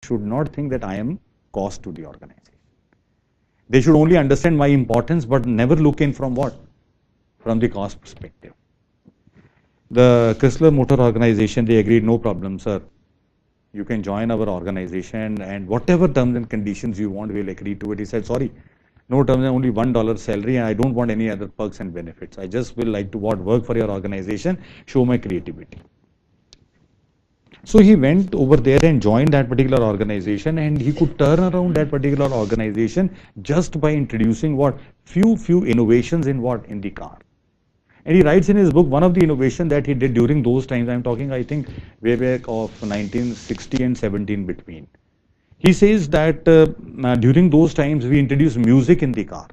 should not think that I am cost to the organization. They should only understand my importance, but never look in from what? From the cost perspective. The Chrysler Motor Organization, they agreed, no problem, sir. You can join our organization and whatever terms and conditions you want, we'll agree to it. He said, sorry, no terms, only $1 salary, and I don't want any other perks and benefits. I just will like to work for your organization, show my creativity. So he went over there and joined that particular organization, and he could turn around that particular organization just by introducing what? Few innovations in what? In the car. And he writes in his book, one of the innovation that he did during those times, I'm talking, I think, way back of 1960 and 17 between. He says that during those times, we introduced music in the car.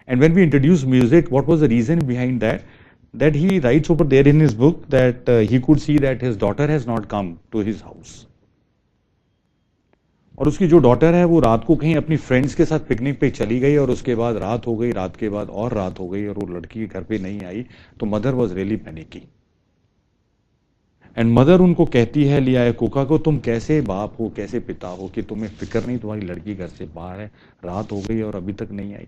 And when we introduced music, what was the reason behind that? That he writes over there in his book that he could see that his daughter has not come to his house. और उसकी जो daughter है वो रात को कहीं अपनी friends के साथ पिकनिक पे चली गई और उसके बाद रात हो गई, रात के बाद और रात हो गई और वो लड़की घर पे नहीं आई, तो mother was really panicky. And mother उनको कहती है लिया कोका को, तुम कैसे बाप हो, कैसे पिता हो कि तुम्हें फिक्र नहीं, तुम्हारी लड़की घर से बाहर है, रात हो गई और अभी तक नहीं आई.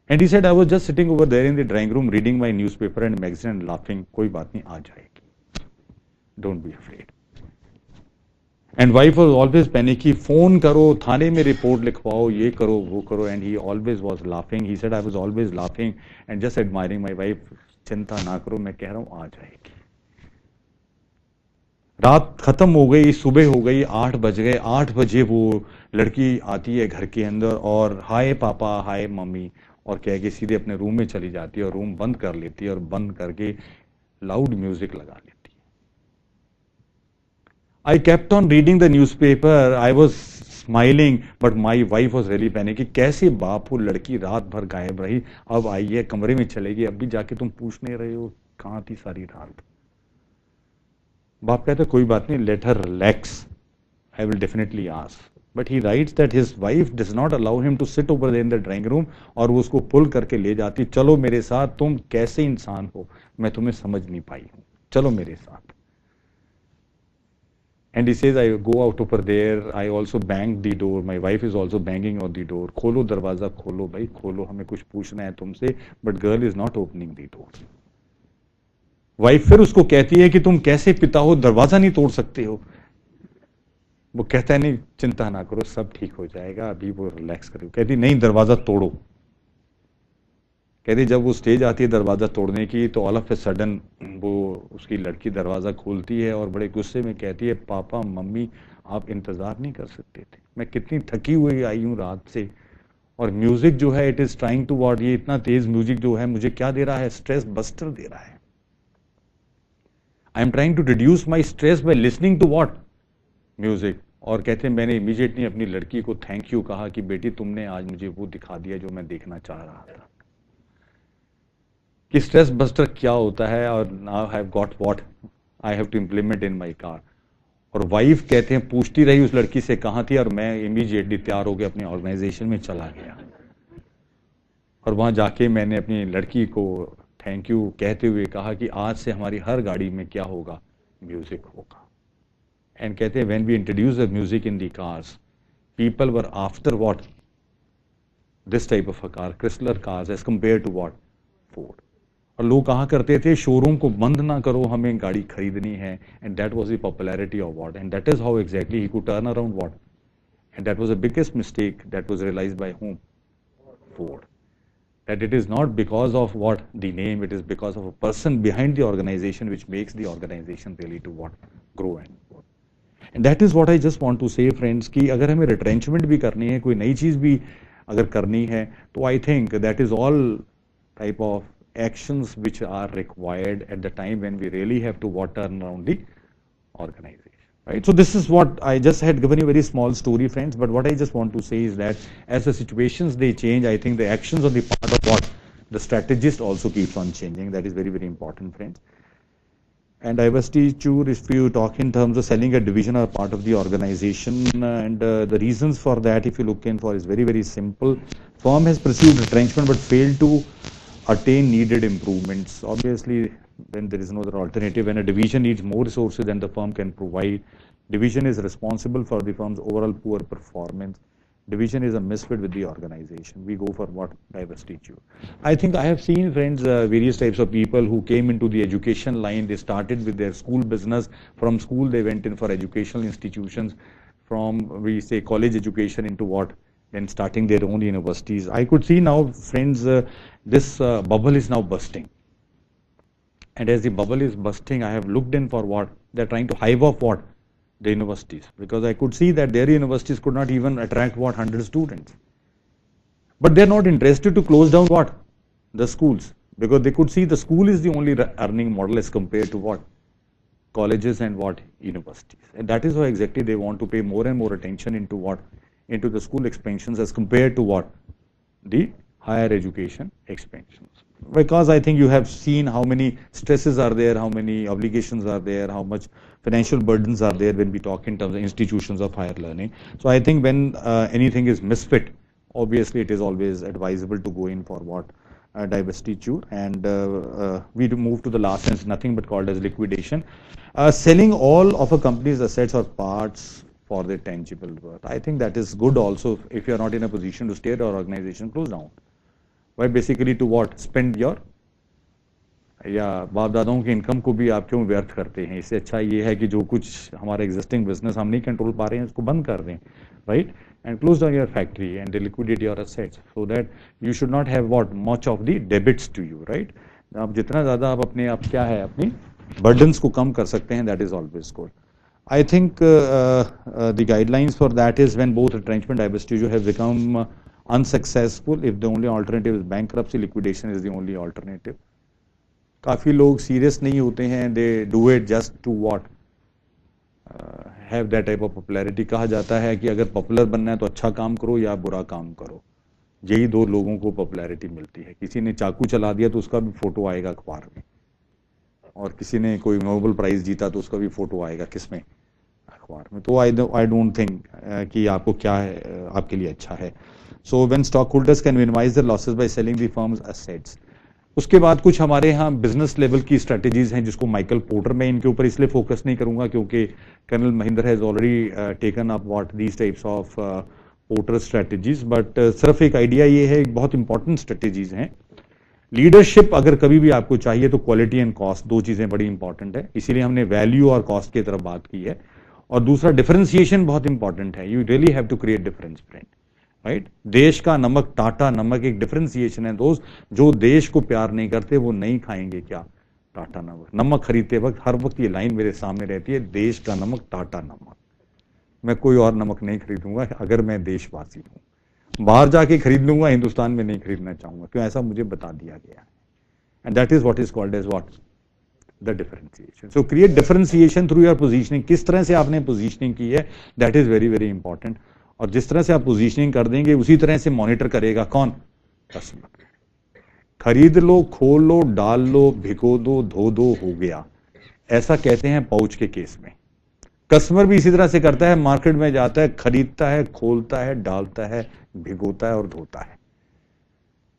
And he said I was just sitting over there in the drawing room reading my newspaper and magazine and laughing. कोई बात नहीं, आ जाएगी, don't be afraid. And wife was always panicky, phone करो, थाने में रिपोर्ट लिखवाओ, ये करो, वो करो. And he always was laughing. He said I was always laughing and just admiring my wife. चिंता ना करो, मैं कह रहा हूं आ जाएगी. रात खत्म हो गई, सुबह हो गई, 8 बज गए. 8 बजे वो लड़की आती है घर के अंदर और हाय पापा, हाय मम्मी, और कह के सीधे अपने रूम में चली जाती है और रूम बंद कर लेती है और बंद करके लाउड म्यूजिक लगा लेती है. I kept on reading the newspaper. I was smiling, but my wife was really panicky. कैसे बाप हो, लड़की रात भर गायब रही, अब आई है, कमरे में चलेगी, अब भी जाके तुम पूछ नहीं रहे हो कहाँ थी सारी रात. बाप कहता कोई बात नहीं, let her relax. I will definitely ask. But he writes that his wife does not allow him to sit over there in the drawing room, और वो उसको पुल करके ले जाती, चलो मेरे साथ, तुम कैसे इंसान हो, मैं तुम्हें समझ नहीं पाई हूँ, चलो मेरे साथ. And he says, I go out over there, I also bang the door, my wife is also banging on the door. खोलो दरवाजा, खोलो भाई, खोलो, हमें कुछ पूछना है तुमसे. But girl is not opening the door. Wife फिर उसको कहती है कि तुम कैसे पिता हो, दरवाजा नहीं तोड़ सकते हो. वो कहता है नहीं, चिंता ना करो, सब ठीक हो जाएगा, अभी वो रिलैक्स करो. कहती नहीं, दरवाजा तोड़ो. कहती जब वो स्टेज आती है दरवाजा तोड़ने की, तो ऑल ऑफ ए सडन वो उसकी लड़की दरवाजा खोलती है और बड़े गुस्से में कहती है, पापा मम्मी आप इंतजार नहीं कर सकते थे, मैं कितनी थकी हुई आई हूँ रात से, और म्यूजिक जो है it is trying to what, ये इतना तेज म्यूजिक जो है मुझे क्या दे रहा है, स्ट्रेस बस्टर दे रहा है. I am trying to reduce my stress by listening to what, music. और कहते हैं मैंने इमीडिएटली अपनी लड़की को थैंक यू कहा कि बेटी तुमने आज मुझे वो दिखा दिया जो मैं देखना चाह रहा था, कि स्ट्रेस बस्टर क्या होता है, और now I have got what I have to implement in my car. और वाइफ कहते हैं पूछती रही उस लड़की से कहाँ थी, और मैं इमीडिएटली तैयार होकर अपने ऑर्गेनाइजेशन में चला गया, और वहां जाके मैंने अपनी लड़की को थैंक यू कहते हुए कहा कि आज से हमारी हर गाड़ी में क्या होगा, म्यूजिक होगा. एंड कहते हैं when we introduce the music in the cars, people were after what, this type of a car, Chrysler cars as compare to what, Ford. और लोग कहा करते थे शोरूम को बंद ना करो, हमें गाड़ी खरीदनी है. And that was the popularity of what, and that is how exactly he could turn around what. And that was the biggest mistake that was realised by whom, Ford. That it is not because of what the name, it is because of a person behind the organization which makes the organization really to what grow and that is what I just want to say friends कि अगर हमें retrenchment भी करनी है, कोई नई चीज भी अगर करनी है, तो I think that is all type of actions which are required at the time when we really have to what turn around the organization. Right? So this is what I just had given you a very small story friends, but what I just want to say is that as the situations they change, I think the actions on the part of what the strategist also keeps on changing. That is very, very important friends. And diversity too, if you talk in terms of selling a division or part of the organization, and the reasons for that if you look in for is very, very simple. Firm has pursued retrenchment but failed to attain needed improvements. Obviously, when there is no other alternative, when a division needs more resources than the firm can provide, Division is responsible for the firm's overall poor performance. Division is a misfit with the organization. We go for what diversity choose. I think I have seen, friends, various types of people who came into the education line. They started with their school business. From school, they went in for educational institutions. From, we say, college education into what? Then starting their own universities. I could see now, friends, this bubble is now bursting. And as the bubble is bursting, I have looked in for what? They're trying to hive off what? The universities. Because I could see that their universities could not even attract what? 100 students. But they're not interested to close down what? The schools. Because they could see the school is the only earning model as compared to what? Colleges and what? Universities. And that is why exactly they want to pay more and more attention into what? Into the school expansions as compared to what? The higher education expansions. Because I think you have seen how many stresses are there, how many obligations are there, how much financial burdens are there when we talk in terms of institutions of higher learning. So I think when anything is misfit, obviously it is always advisable to go in for what? Divestiture. And we move to the last sentence, nothing but called as liquidation. Selling all of a company's assets or parts for their tangible worth. I think that is good also if you are not in a position to steer your organization, close down. Why basically to what? Spend your या बाप दादाओं की income को भी आप क्यों व्यर्थ करते हैं? इससे अच्छा ये है कि जो कुछ हमारा एग्जिस्टिंग बिजनेस हम नहीं कंट्रोल पा रहे हैं उसको बंद कर दें, right? And close down your factory and liquidate your assets so that you should not have what much of the debits to you, right? आप जितना ज़्यादा आप अपने आप क्या है अपनी बर्डन्स को कम कर सकते हैं, that is always good. I think the guidelines for that is when both retrenchment and divestiture have become unsuccessful, if the only alternative is bankruptcy, liquidation is the only alternative. काफ़ी लोग serious नहीं होते हैं, they do it just to what have that type of popularity. कहा जाता है कि अगर पॉपुलर बनना है तो अच्छा काम करो या बुरा काम करो. यही दो लोगों को पॉपुलैरिटी मिलती है. किसी ने चाकू चला दिया तो उसका भी फोटो आएगा अखबार में, और किसी ने कोई नोबेल प्राइज जीता तो उसका भी फोटो आएगा किसमें? अखबार में. तो आई डोंट थिंक कि आपको क्या है आपके लिए अच्छा है. So when stock holders can minimise the losses by selling the firms assets. उसके बाद कुछ हमारे यहाँ बिजनेस लेवल की स्ट्रेटेजीज हैं जिसको माइकल पोर्टर, मैं इनके ऊपर इसलिए फोकस नहीं करूंगा क्योंकि colonel Mahinder has already taken up what these types of Porter strategies. But सिर्फ एक आइडिया ये है, बहुत इंपॉर्टेंट स्ट्रेटेजीज हैं. लीडरशिप अगर कभी भी आपको चाहिए तो क्वालिटी एंड कॉस्ट, दो चीजें बड़ी इंपॉर्टेंट है. इसीलिए हमने वैल्यू और कॉस्ट की तरफ बात की है. और दूसरा डिफरेंशिएशन बहुत इंपॉर्टेंट है. You really have to create difference, friend, right? देश का नमक, टाटा नमक एक डिफरेंशिएशन है दोस्त. जो देश को प्यार नहीं करते वो नहीं खाएंगे क्या? टाटा नमक. नमक खरीदते वक्त हर वक्त ये लाइन मेरे सामने रहती है, देश का नमक, टाटा नमक. मैं कोई और नमक नहीं खरीदूंगा अगर मैं देशवासी हूं. बाहर जाके खरीद लूंगा, हिंदुस्तान में नहीं खरीदना चाहूंगा, क्यों? ऐसा मुझे बता दिया गया. And that is what is called as what? The differentiation. So create differentiation through your positioning. किस तरह से आपने पोजीशनिंग की है, that is very very important. और जिस तरह से आप पोजीशनिंग कर देंगे उसी तरह से मॉनिटर करेगा कौन? कस्टमर. खरीद लो, खोल लो, डाल लो, भिगो दो, धो दो, हो गया. ऐसा कहते हैं पाउच के केस में. कस्टमर भी इसी तरह से करता है, मार्केट में जाता है, खरीदता है, खोलता है, डालता है, भिगोता है और धोता है,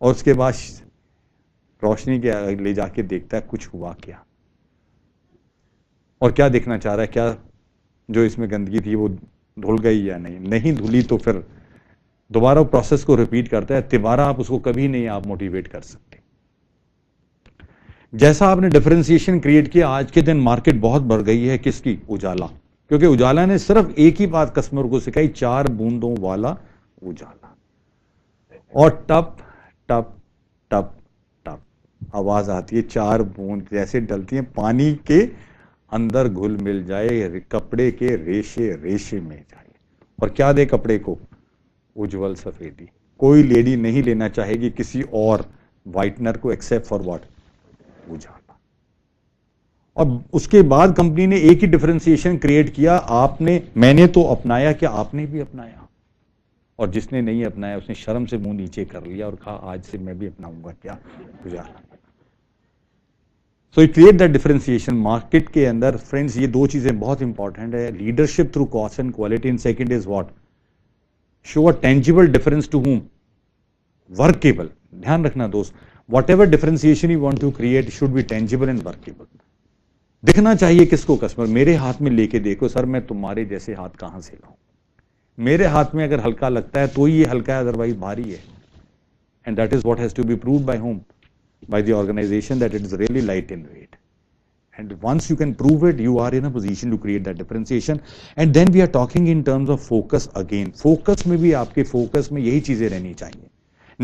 और उसके बाद रोशनी के ले जाके देखता है कुछ हुआ क्या, और क्या देखना चाह रहा है, क्या जो इसमें गंदगी थी वो धुल गई या नहीं. नहीं धुली तो फिर दोबारा प्रोसेस को रिपीट करता है. तिबारा आप उसको कभी नहीं आप मोटिवेट कर सकते. जैसा आपने डिफरेंशिएशन क्रिएट किया, आज के दिन मार्केट बहुत बढ़ गई है किसकी? उजाला. क्योंकि उजाला ने सिर्फ एक ही बात कस्टमर को सिखाई, 4 बूंदों वाला उजाला. और टप टप टप टप आवाज आती है. 4 बूंद जैसे डलती है पानी के अंदर घुल मिल जाए, कपड़े के रेशे रेशे में जाए. और क्या दे कपड़े को? उज्जवल सफेदी. कोई लेडी नहीं लेना चाहेगी किसी और व्हाइटनर को एक्सेप्ट फॉर व्हाट? उजाला. और उसके बाद कंपनी ने एक ही डिफरेंशिएशन क्रिएट किया. आपने, मैंने तो अपनाया, क्या आपने भी अपनाया? और जिसने नहीं अपनाया उसने शर्म से मुंह नीचे कर लिया और कहा आज से मैं भी अपनाऊंगा क्या? Ujala. So create that differentiation market के अंदर. फ्रेंड्स, ये दो चीजें बहुत इंपॉर्टेंट है. Leadership through cost and quality. And second is what? Show a tangible difference to whom? Workable. ध्यान रखना दोस्त, whatever differentiation you want to create should be tangible and workable. दिखना चाहिए किसको? कस्टमर। मेरे हाथ में लेके देखो सर, मैं तुम्हारे जैसे हाथ कहां से लाऊं? मेरे हाथ में अगर हल्का लगता है तो ही ये हल्का है, अदरवाइज भारी है। And that is what has to be proved by whom? By the organization that it is really light in weight. And once you can prove it, you are in a position to create that differentiation. And then we are talking in terms of focus again. Focus में भी आपके focus में यही चीजें रहनी चाहिए.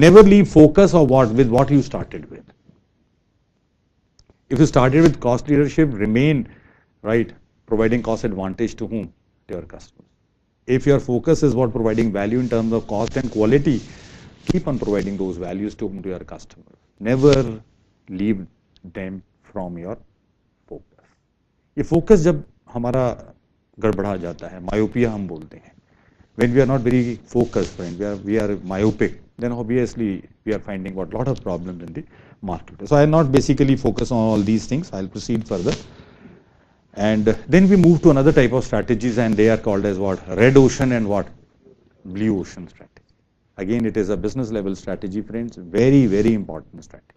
Never leave focus or with what you started with. If you started with cost leadership, remain right, providing cost advantage to whom? To your customers. If your focus is what providing value in terms of cost and quality, keep on providing those values to your customers. Never leave them from your focus. ये focus जब हमारा गड़बड़ा जाता है, myopia हम बोलते हैं. When we are not very focused, when we are myopic, then obviously we are finding what lot of problems in the market. So I will not basically focus on all these things. I will proceed further. And then we move to another type of strategies, and they are called as what? Red ocean and what? Blue ocean strategy. Again, it is a business level strategy, friends. Very, very important strategy.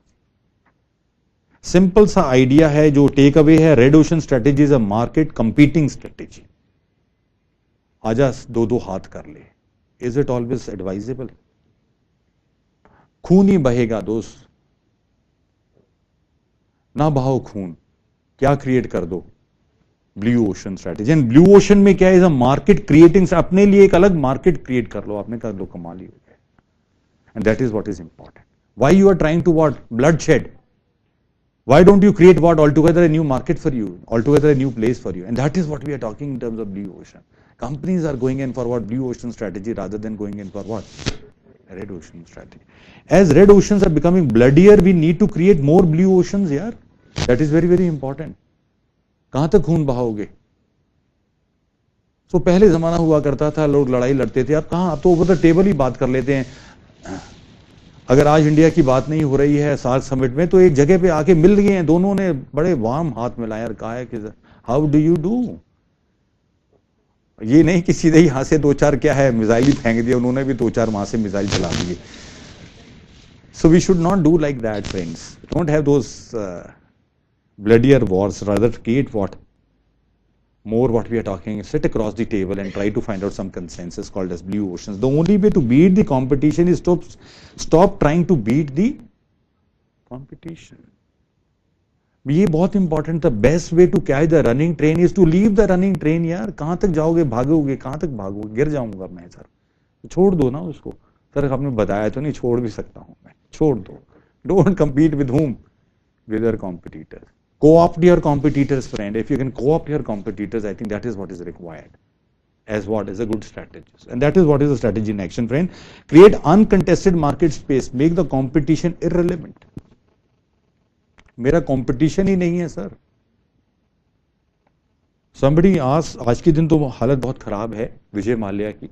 Simple सा idea है, जो take away है. Red ocean strategy is a market competing strategy. आजा दो हाथ कर ले. Is it always advisable? खून ही बहेगा दोस्त, ना बहाओ खून, क्या क्रिएट कर दो? Blue ocean strategy. And blue ocean में क्या है? Market creating. अपने लिए एक अलग मार्केट क्रिएट कर लो, आपने कर लो, कमाल ही हो गया. And that is what is important. Why you are trying to what? Bloodshed. Why don't you create what? Altogether a new market for you, altogether a new place for you. And that is what we are talking in terms of blue ocean. Companies are going in for what? Blue ocean strategy rather than going in for what? Red ocean strategy. As red oceans are becoming bloodier, we need to create more blue oceans here. That is very, very important. कहां तक खून बहाओगे? So पहले जमाना हुआ करता था, लोग लड़ाई लड़ते थे. अब कहां? अब तो ओवर द टेबल ही बात कर लेते हैं. अगर आज इंडिया की बात नहीं हो रही है सार्क समिट में, तो एक जगह पे आके मिल गए हैं, दोनों ने बड़े वार्म हाथ मिलाए और कहा है कि हाउ डू यू डू. ये नहीं कि सीधे यहां से दो चार क्या है मिसाइल ही फेंक दिया, उन्होंने भी दो चार वहां से मिसाइल चला दिए. So we should not do like that, friends. Don't have those bloodier wars, rather create what? More what we are talking, sit across the table and try to find out some consensus called as blue oceans. The only way to beat the competition is to stop trying to beat the competition. ये बहुत important था. Best way to catch the running train is to leave the running train. यार कहां तक जाओगे, भागोगे, कहां तक भागोगे? गिर जाऊंगा मैं सर. छोड़ दो ना उसको. सर आपने बताया तो नहीं, छोड़ भी सकता हूं मैं. छोड़ दो. Don't compete with whom? With your competitors. Co-opt your competitors, friend. If you can co-opt your competitors, I think that is what is required as what is a good strategy. And that is what is a strategy in action, friend. Create uncontested market space. Make the competition irrelevant. मेरा competition ही नहीं है sir. Somebody asked, आज के दिन तो हालत बहुत खराब है विजय माल्या की,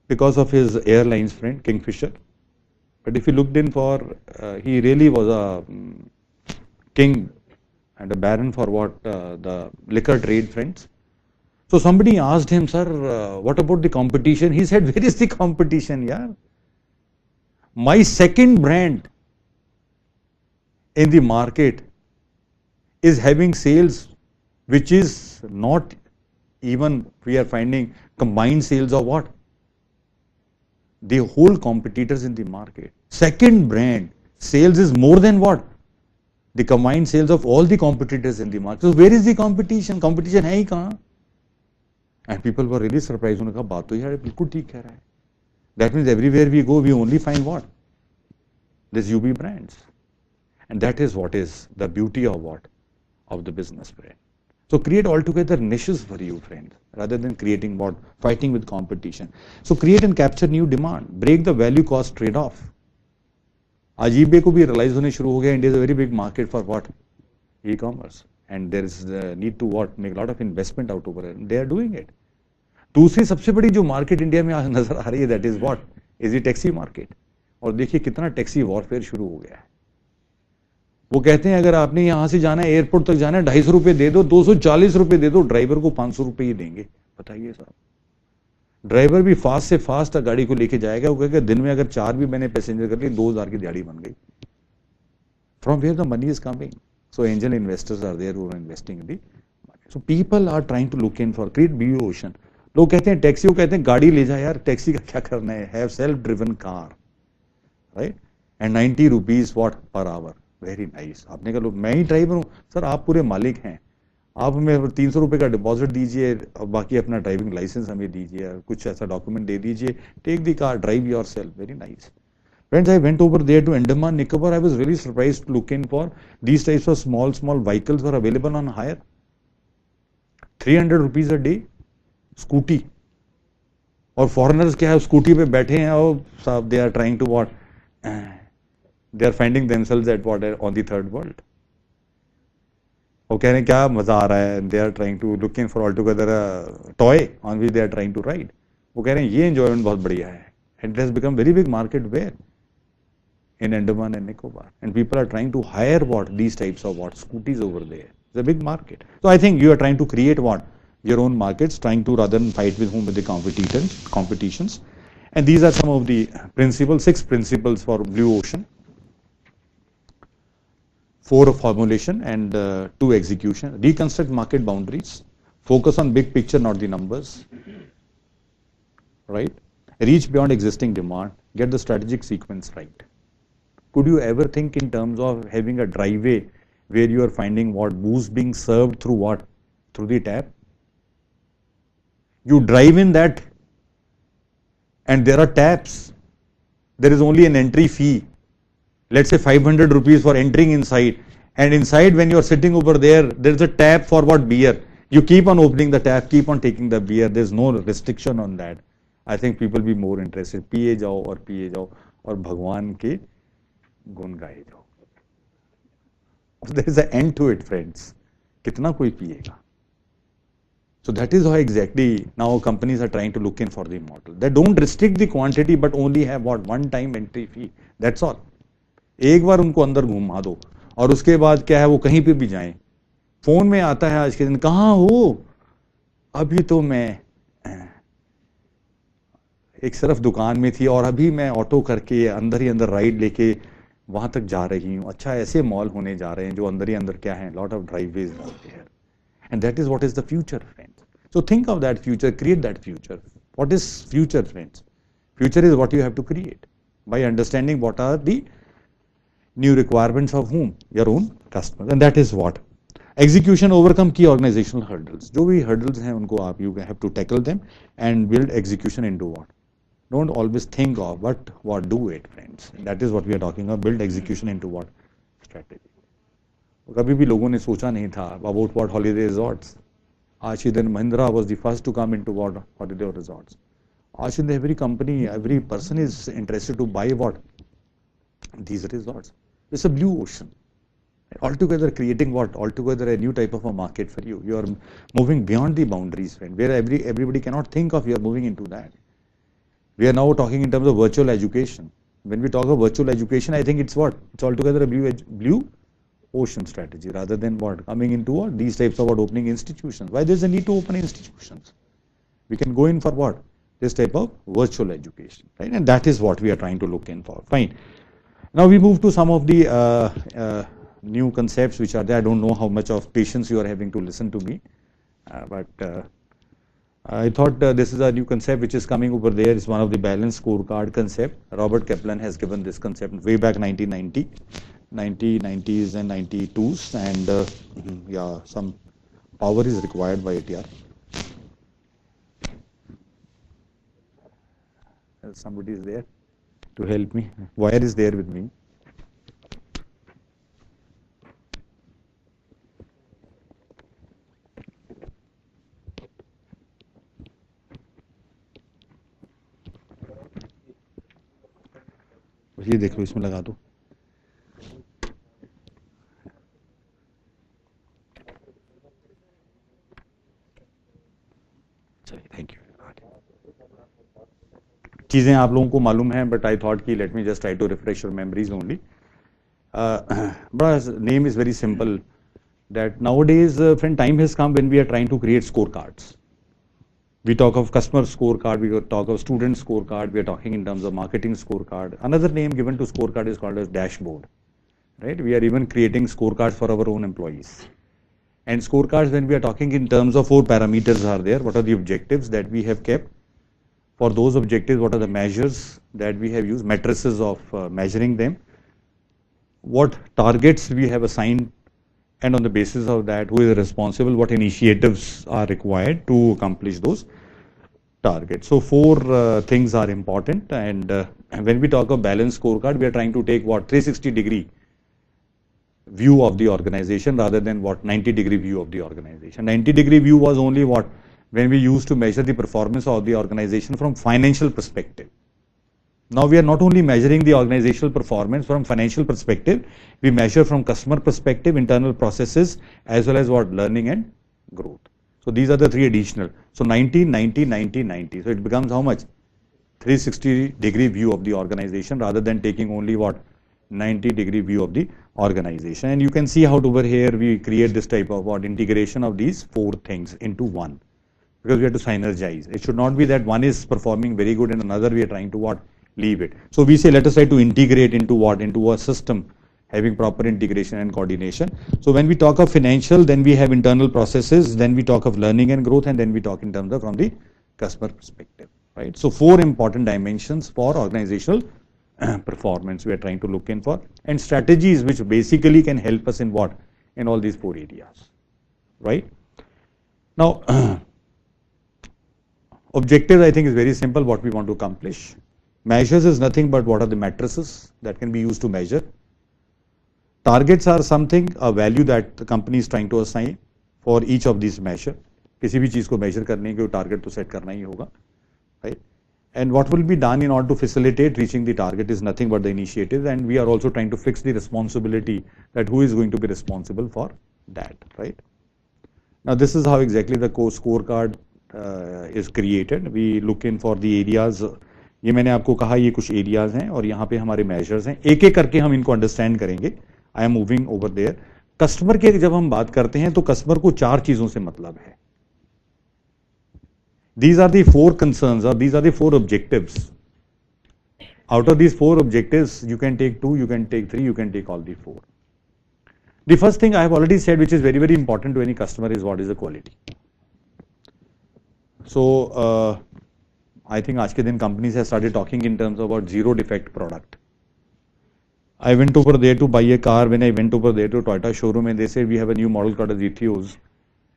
because of his airlines friend Kingfisher. But if you looked in for, he really was a king and a baron for what? The liquor trade, friends. So somebody asked him, sir, what about the competition? He said, where is the competition? Yeah, my second brand in the market is having sales which is not even, we are finding combined sales of what? The whole competitors in the market. Second brand sales is more than what? The combined sales of all the competitors in the market. So where is the competition? Competition है ही कहाँ? And people were really surprised. उन्होंने कहा बात तो यार बिल्कुल ठीक कह रहा है. That means everywhere we go, we only find what? These UB brands. And that is what is the beauty of what? Of the business brand. So create altogether niches for you, friends, rather than creating what? Fighting with competition. So create and capture new demand. Break the value cost trade-off. आज eBay को भी realise होने शुरू हो गया. India is a very big market for what? E-commerce. And there is need to what? Make lot of investment out over. They are doing it. दूसरी सबसे बड़ी जो मार्केट इंडिया में आज नजर आ रही है, that is what? Is the taxi market. और देखिए कितना टैक्सी वॉरफेयर शुरू हो गया है. वो कहते हैं अगर आपने यहां से जाना है, एयरपोर्ट तक जाना है, 250 रुपए दे दो, 240 रुपए दे दो, ड्राइवर को 500 रुपए ही देंगे. बताइए साहब. ड्राइवर भी फास्ट से फास्ट गाड़ी को लेके जाएगा. वो कहेगा दिन में अगर 4 भी मैंने पैसेंजर कर लिए, 2000 की दिहाड़ी बन गई. From where the money is coming? So angel investors are there who are investing in the market. So people are trying to look in for create blue ocean. लोग कहते हैं टैक्सी को कहते हैं गाड़ी ले जा यार, टैक्सी का क्या करना है, have self driven car, right? And 90 rupees what per hour, very nice. आपने कहा लो मैं ही ड्राइवर हूँ, सर आप पूरे मालिक हैं, आप हमें 300 रुपये का डिपॉजिट दीजिए और बाकी अपना ड्राइविंग लाइसेंस हमें दीजिए, कुछ ऐसा डॉक्यूमेंट दे दीजिए, take the car, drive yourself, very nice. Friends, I went over there to Andaman Nicobar. I was very surprised looking for these types of small vehicles were available on hire. 300 rupees a day, scooty. और foreigners क्या है, scooty पे बैठे हैं और साहब they are trying to what? They are finding themselves at what on the third world. वो कह रहे हैं क्या मजा आ रहा है, they are trying to looking for altogether a toy on which they are trying to ride. वो कह रहे हैं ये enjoyment बहुत बढ़िया है. And it has become very big market where? In Andaman and Nicobar, and people are trying to hire what these types of what scooties over there. It's a big market. So I think you are trying to create what your own markets, trying to rather than fight with whom with the competitions. And these are some of the principles, 6 principles for blue ocean. 4 of formulation and 2 execution. Reconstruct market boundaries. Focus on big picture, not the numbers. Right? Reach beyond existing demand. Get the strategic sequence right. Could you ever think in terms of having a driveway where you are finding what booze being served through what? Through the tap? You drive in that and there are taps. There is only an entry fee. Let's say 500 rupees for entering inside. And inside when you are sitting over there, there is a tap for what? Beer. You keep on opening the tap, keep on taking the beer. There is no restriction on that. I think people will be more interested. पिए जाओ और पिए जाओ और भगवान के गुण गाए जाओ. There is an end to it, friends. कितना कोई पिएगा? So that is how exactly now companies are trying to look in for the model. They don't restrict the quantity but only have what? One time entry fee. That's all. एक बार उनको अंदर घुमा दो और उसके बाद क्या है वो कहीं पे भी जाएं. फोन में आता है आज के दिन, कहाँ हो? अभी तो मैं एक सिर्फ दुकान में थी और अभी मैं ऑटो करके अंदर ही अंदर राइड लेके वहां तक जा रही हूँ. अच्छा ऐसे मॉल होने जा रहे हैं जो अंदर ही अंदर क्या है, lot of driveways out there. And that is what is the future friends. So think of that future, create that future. What is future friends? Future is what you have to create by understanding what are the new requirements of whom? Your own customers. And that is what execution. Overcome key organizational hurdles. जो भी hurdles हैं उनको आप you have to tackle them and build execution into what? Don't always think of but what, do it, friends. That is what we are talking about. Build execution into what? Strategy. कभी भी लोगों ने सोचा नहीं था about what holiday resorts. आज ही दिन Mahindra was the first to come into what holiday resorts. आज in every company, every person is interested to buy what? These resorts. It's a blue ocean. Altogether creating what? Altogether a new type of a market for you. You are moving beyond the boundaries, friend, where everybody cannot think of. You are moving into that. We are now talking in terms of virtual education. When we talk of virtual education, I think it's what? It's altogether a blue ocean strategy rather than what? Coming into what? These types of what? Opening institutions. Why there's a need to open institutions? We can go in for what? This type of virtual education, right? And that is what we are trying to look in for. Fine. Now we move to some of the new concepts which are there. I don't know how much of patience you are having to listen to me, but I thought this is a new concept which is coming over there. It's one of the balanced scorecard concept. Robert Kaplan has given this concept way back 1990, 1990s and 92s, and yeah, some power is required by it. Yeah. Somebody is there to help me. Wire is there with me. ये देख लो, इसमें लगा दो. चलिए, thank you. चीज़ें आप लोगों को मालूम हैं, बट आई थॉट कि let me just try to refresh your memories only. बड़ा name is very simple that nowadays, friend, time has come when we are trying to create scorecards. We talk of customer scorecard, we talk of student scorecard, we are talking in terms of marketing scorecard. Another name given to scorecard is called as dashboard. right? We are even creating scorecards for our own employees. And scorecards, when we are talking in terms of 4 parameters are there, what are the objectives that we have kept? For those objectives, what are the measures that we have used, matrices of measuring them? What targets we have assigned, and on the basis of that, who is responsible, what initiatives are required to accomplish those targets. So 4 things are important, and when we talk of balanced scorecard, we are trying to take what 360-degree view of the organization rather than what 90-degree view of the organization. 90-degree view was only what when we used to measure the performance of the organization from financial perspective. Now we are not only measuring the organizational performance from financial perspective, we measure from customer perspective, internal processes, as well as what learning and growth. So these are the 3 additional. So 90, 90, 90, 90. So it becomes how much? 360-degree view of the organization rather than taking only what 90-degree view of the organization. And you can see how over here we create this type of what integration of these 4 things into one, because we have to synergize. It should not be that one is performing very good and another we are trying to what leave it. So we say let us try to integrate into what, into a system having proper integration and coordination. So when we talk of financial, then we have internal processes, then we talk of learning and growth, and then we talk in terms of from the customer perspective, right? So 4 important dimensions for organizational performance we are trying to look in for, and strategies which basically can help us in what, in all these 4 areas, right? Now objective I think is very simple, what we want to accomplish. Measures is nothing but what are the matrices that can be used to measure. Targets are something, a value that the company is trying to assign for each of these measure. किसी भी चीज को measure करने के target तो set करना ही होगा, right? And what will be done in order to facilitate reaching the target is nothing but the initiative, and we are also trying to fix the responsibility that who is going to be responsible for that, right? Now this is how exactly the scorecard is created. We look in for the areas. ये मैंने आपको कहा ये कुछ areas हैं और यहाँ पे हमारे मेजर्स हैं, एक एक करके हम इनको अंडरस्टैंड करेंगे. I am moving over there. Customer के जब हम बात करते हैं तो कस्टमर को 4 चीजों से मतलब है. These are the 4 concerns, or these are the 4 objectives. Out of these 4 objectives, you can take 2, you can take 3, you can take all the 4. The first thing I have already said, which is very, very important to any customer, is what is the quality. So I think आज के दिन companies have started talking in terms about 0 defect product. I went over there to buy a car. When I went over there to Toyota showroom, and they said we have a new model called as Ethos.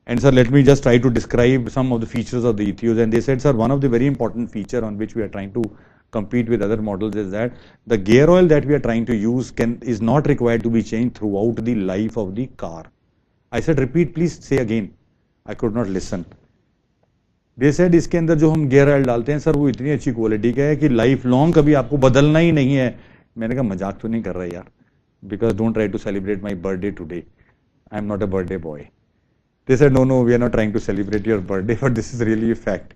And sir, let me just try to describe some of the features of the Ethos. And they said, sir, one of the very important feature on which we are trying to compete with other models is that the gear oil that we are trying to use is not required to be changed throughout the life of the car. I said, repeat, please say again. I could not listen. They said, इसके अंदर जो हम gear oil डालते हैं sir वो इतनी अच्छी quality का है कि लाइफ लॉन्ग कभी आपको बदलना ही नहीं है. मैंने कहा मजाक तो नहीं कर रहा यार, because don't try to celebrate my birthday today. I am not a birthday boy. They said, no, we are not trying to celebrate your birthday, but this is really a fact.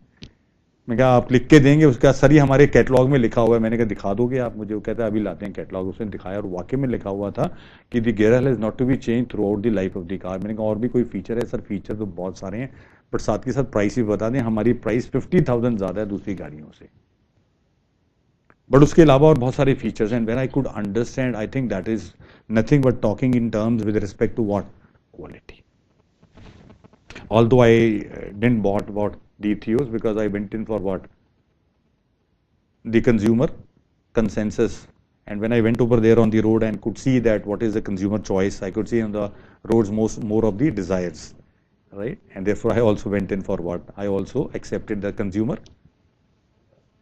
मैं कहा आप लिख के देंगे, उसका sir ही हमारे catalogue में लिखा हुआ है. मैंने कहा दिखा दोगे आप मुझे? वो कहता है अभी लाते हैं कैटलॉग. उसने दिखाया और वाकई में लिखा हुआ था कि the gear oil is not to be change throughout the life of the car. मैंने कहा और भी कोई फीचर है? सर फीचर तो बहुत सारे हैं, बट साथ के साथ प्राइस भी बता दें. हमारी प्राइस 50,000 ज्यादा है दूसरी गाड़ियों से, बट उसके अलावा और बहुत सारे फीचर्स हैं. When I could understand, I think that is nothing but talking in terms with respect to what quality. Although I didn't bought the Ethos, because I went in for what? The consumer consensus. And when I went over there on the road and could see that what is the consumer choice, I could see on the roads more of the desires, right? And therefore I also went in for what? I also accepted the consumer.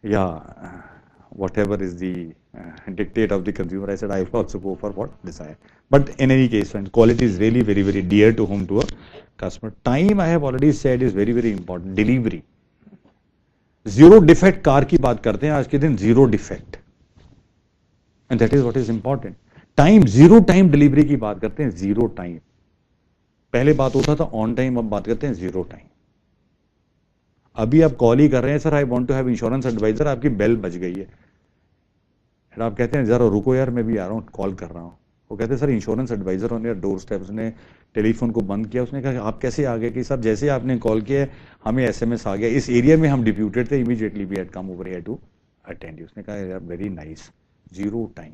Yeah, whatever is the dictate of the consumer, I said I will also go for what? Desire. But in any case, friends, quality is really very, very dear to whom? To a customer. Time, I have already said, is very, very important. Delivery. 0 defect car की बात करते हैं आज के दिन. 0 defect. And that is what is important. Time, 0 time delivery की बात करते हैं. 0 time. पहले बात होता था on time, अब बात करते हैं 0 time. अभी आप कॉल ही कर रहे हैं, sir I want to have insurance advisor, आपकी बेल बज गई है. आप कहते हैं जरा रुको यार, मैं भी आ रहा हूँ, कॉल कर रहा हूँ. वो कहते हैं sir insurance advisor on your doorstep. उसने टेलीफोन को बंद किया. उसने कहा आप कैसे आ गए? कि सर जैसे आपने कॉल किया हमें SMS आ गया, इस एरिया में हम डिप्यूटेड थे, immediately we had come over here to attend you. उसने कहा यार very nice. 0 time.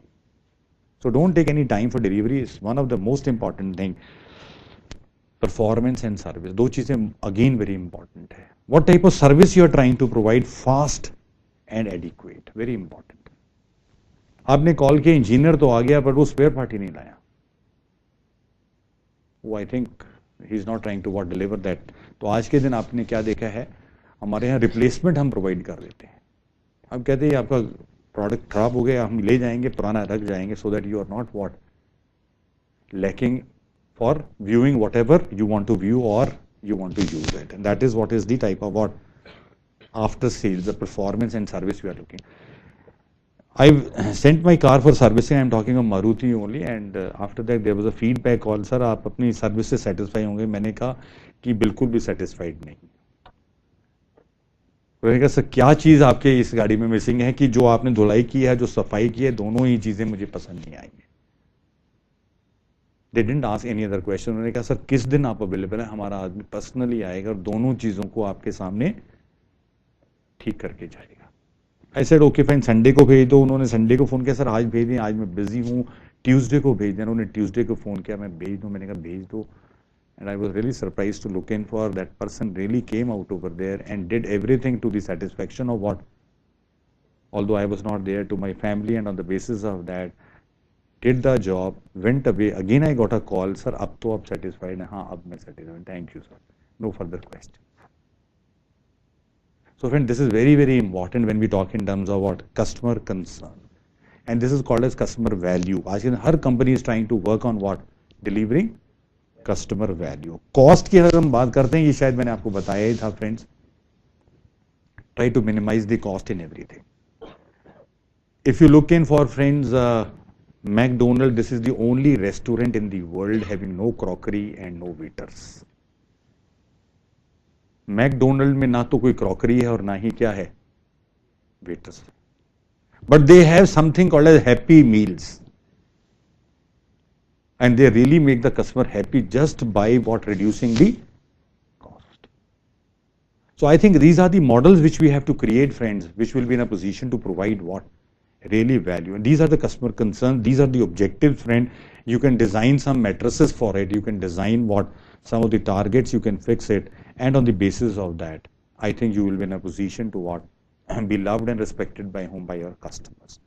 So don't take any time for delivery. It's one of the most important thing. Performance and service, दो चीजें again very important है. What type of service you are trying to provide, fast and adequate, very important. आपने call किया, engineer तो आ गया, पर वो spare part ही नहीं लाया. वो I think he is not trying to what deliver that. तो आज के दिन आपने क्या देखा है, हमारे यहाँ रिप्लेसमेंट हम प्रोवाइड कर देते हैं. हम कहते हैं आपका प्रोडक्ट खराब हो गया, हम ले जाएंगे, पुराना रख जाएंगे, so that you are not what lacking for viewing whatever you want to view or you want to use it. And that is what is the type of what after sales, the performance and service we are looking. I've sent my car for servicing. I'm talking of Maruti only, and after that there was a feedback call. Sir, आप अपनी service से satisfy होंगे. मैंने कहा कि बिल्कुल भी satisfied नहीं. मैंने कहा सर क्या चीज़ आपके इस गाड़ी में मिसिंग है कि जो आपने धुलाई की है, जो सफाई की है, दोनों ही चीज़ें मुझे पसंद नहीं आई. They didn't ask any other question. उन्होंने कहा सर किस दिन आप अवेलेबल है, हमारा आदमी पर्सनली आएगा और दोनों चीज़ों को आपके सामने ठीक करके जाएगा. I said okay fine, Sunday को भेज दो. उन्होंने संडे को फ़ोन किया, सर आज भेज दें, आज मैं बिजी हूँ, ट्यूसडे को भेज दें. उन्होंने ट्यूसडे को फ़ोन किया, मैं भेज दूँ. मैंने कहा भेज दो. And I was really surprise to look in for that person really came out over there and did everything to the satisfaction of what, although I was not there, to my family, and on the basis of that did the job, went away. Again I got a call, sir अब तो आप satisfied हैं? हाँ अब मैं satisfied. Thank you sir, no further question. So friend, this is very very important when we talk in terms of what customer concern, and this is called as customer value. आज के दिन हर company is trying to work on what, delivering customer value. Cost की अगर हम बात करते हैं, ये शायद मैंने आपको बताया ही था friends, try to minimize the cost in everything. If you look in for friends, McDonald's, this is the only restaurant in the world having no crockery and no waiters. McDonald's में ना तो कोई crockery है और ना ही क्या है, waiters. But they have something called as happy meals, and they really make the customer happy just by what, reducing the cost. So I think these are the models which we have to create, friends, which will be in a position to provide what, really value. And these are the customer concerns, these are the objectives, friend. You can design some matrices for it, you can design what, some of the targets, you can fix it, and on the basis of that, I think you will be in a position to what, be loved and respected by whom, by your customers.